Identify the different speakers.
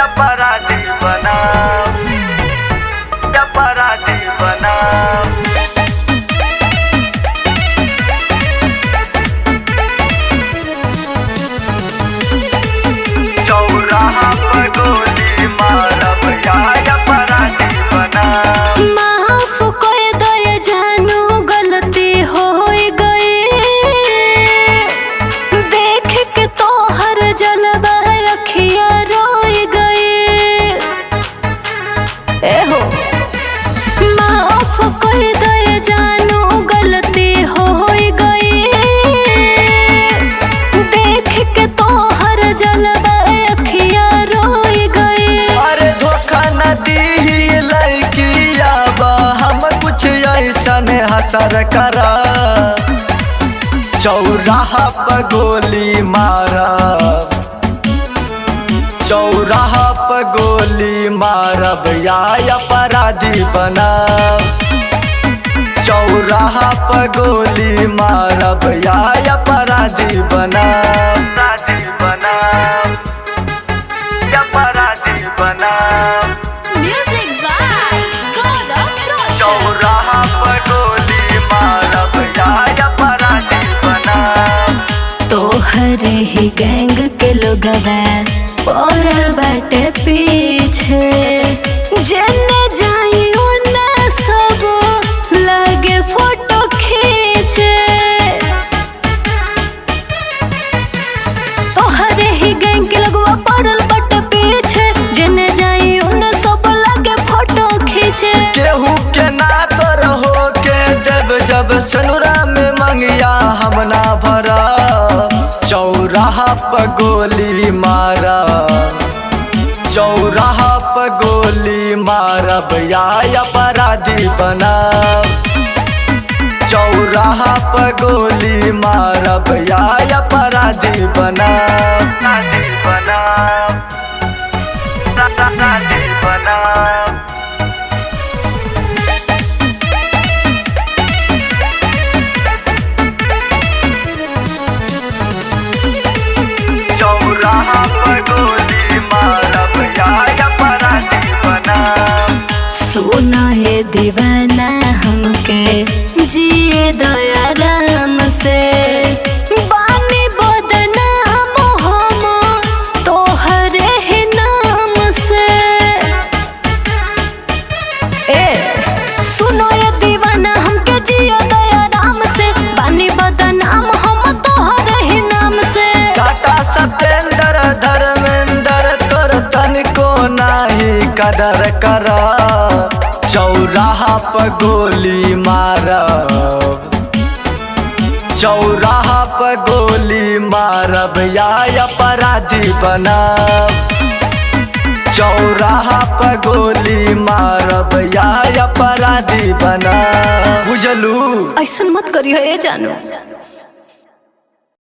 Speaker 1: अपराधी बना, अपराधी बना। चौराहा पर गोली मारब या अपराधी बना।
Speaker 2: माफ कर दे जानू गलती हो गई, देख के तोहर जलवा अखिया रोई गई। एहो माफ कर दे जानू गलती हो गई, देख के तोहर जलवा अखिया रोई गई।
Speaker 1: अरे धोखा न दी लड़किया बा, हम कुछ ऐसा हसर करा। चौराहा पर गोली मारा, चौराहा पर गोली मारब या अपराधी बना। चौराहा पर गोली मारब या अपराधी बना, अपराधी बना, अपराधी बना।
Speaker 2: म्यूजिक बाय गौरव रोशन।
Speaker 1: चौराहा पर गोली मारब या अपराधी बना।
Speaker 2: तोहरे ही गैंग के लोगवा पड़ल बाटे पीछे, जने जाइयो ना सब लगे फोटो खींचे। तोहरे ही गैंग के लोगवा पड़ल बाटे पीछे, जने जाइयो ना सब लगे फोटो खींचे।
Speaker 1: केहू के ना तर हो के जब जब सनुरा में मंगिया हम ना भरा। चौराहा पर गोली मारा, चौराहा पर गोली मारब या अपराधी बना। चौराहा पर गोली मारब या अपराधी बना, अपराधी बना, अपराधी बना। चौराहा पर गोली मारब या अपराधी बना।
Speaker 2: सोना है दीवाना हमके जिए दया राम से, बानी बदनाम हम तोहरे ही नाम से। ए सुनो ये दीवाना हमके जिए दया राम से, बानी बदनाम हम तोहरे ही नाम से।
Speaker 1: टाटा सत्येंद्र धर्मेंद्र तोर तनिको नाही कदर करा। चौराहा पर गोली मारब, चौराहा पर गोली मारब या अपराधी बना। चौराहा पर गोली मारब या अपराधी बना। बुझलू
Speaker 2: ऐसन मत करियो ए जानू।